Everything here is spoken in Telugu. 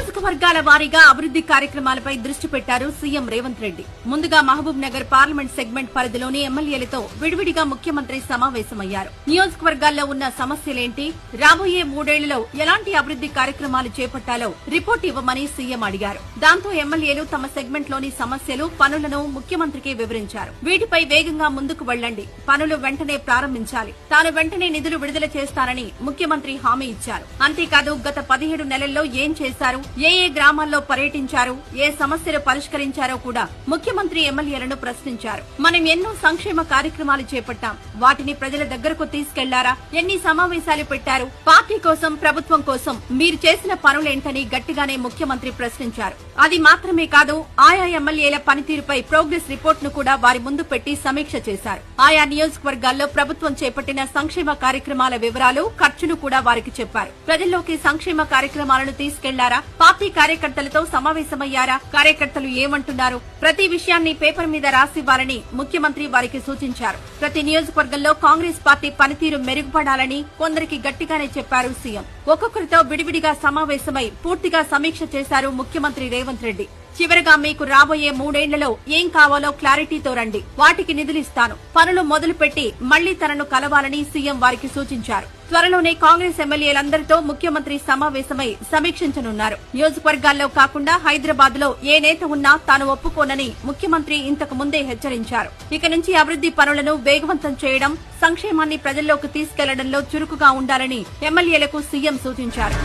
నియోజకవర్గాల వారీగా అభివృద్ది కార్యక్రమాలపై దృష్టి పెట్టారు సీఎం రేవంత్ రెడ్డి. ముందుగా మహబూబ్ నగర్ పార్లమెంట్ సెగ్మెంట్ పరిధిలోని ఎమ్మెల్యేలతో విడివిడిగా ముఖ్యమంత్రి సమావేశమయ్యారు. నియోజకవర్గాల్లో ఉన్న సమస్యలేంటి, రాబోయే 3 ఏళ్లలో ఎలాంటి అభివృద్ది కార్యక్రమాలు చేపట్టాలో రిపోర్ట్ ఇవ్వమని సీఎం అడిగారు. దాంతో ఎమ్మెల్యేలు తమ సెగ్మెంట్ లోని సమస్యలు, పనులను ముఖ్యమంత్రికి వివరించారు. వీటిపై వేగంగా ముందుకు వెళ్లండి, పనులు వెంటనే ప్రారంభించాలి, తాను వెంటనే నిధులు విడుదల చేస్తానని ముఖ్యమంత్రి హామీ ఇచ్చారు. అంతేకాదు గత 17 నెలల్లో ఏం చేశారు, ఏ గ్రామాల్లో పర్యటించారు, ఏ సమస్యలు పరిష్కరించారో కూడా ముఖ్యమంత్రి ఎమ్మెల్యేలను ప్రశ్నించారు. మనం ఎన్నో సంక్షేమ కార్యక్రమాలు చేపట్టాం, వాటిని ప్రజల దగ్గరకు తీసుకెళ్లారా, ఎన్ని సమావేశాలు పెట్టారు, పార్టీ కోసం, ప్రభుత్వం కోసం మీరు చేసిన పనులేంటని గట్టిగానే ముఖ్యమంత్రి ప్రశ్నించారు. అది మాత్రమే కాదు, ఆయా ఎమ్మెల్యేల పనితీరుపై ప్రోగ్రెస్ రిపోర్ట్ ను కూడా వారి ముందు పెట్టి సమీక్ష చేశారు. ఆయా నియోజకవర్గాల్లో ప్రభుత్వం చేపట్టిన సంక్షేమ కార్యక్రమాల వివరాలు, ఖర్చును కూడా వారికి చెప్పారు. ప్రజల్లోకి సంక్షేమ కార్యక్రమాలను తీసుకెళ్లారా, పార్టీ కార్యకర్తలతో సమావేశమయ్యారా, కార్యకర్తలు ఏమంటున్నారు, ప్రతి విషయాన్ని పేపర్ మీద రాసివ్వాలని ముఖ్యమంత్రి వారికి సూచించారు. ప్రతి నియోజకవర్గంలో కాంగ్రెస్ పార్టీ పనితీరు మెరుగుపడాలని కొందరికి గట్టిగానే చెప్పారు సీఎం. ఒక్కొక్కరితో విడివిడిగా సమావేశమై పూర్తిగా సమీక్ష చేశారు ముఖ్యమంత్రి రేవంత్ రెడ్డి. చివరగా మీకు రాబోయే 3 ఏళ్లలో ఏం కావాలో క్లారిటీతో రండి, వాటికి నిధులిస్తాను, పనులు మొదలుపెట్టి మళ్లీ తనను కలవాలని సీఎం వారికి సూచించారు. త్వరలోనే కాంగ్రెస్ ఎమ్మెల్యేలందరితో ముఖ్యమంత్రి సమావేశమై సమీక్షించనున్నారు. నియోజకవర్గాల్లో కాకుండా హైదరాబాద్ లో ఏ నేత ఉన్నా తాను ఒప్పుకోనని ముఖ్యమంత్రి ఇంతకు ముందే హెచ్చరించారు. ఇక నుంచి అభివృద్ది పనులను వేగవంతం చేయడం, సంక్షేమాన్ని ప్రజల్లోకి తీసుకెళ్లడంలో చురుకుగా ఉండాలని ఎమ్మెల్యేలకు సీఎం సూచించారు.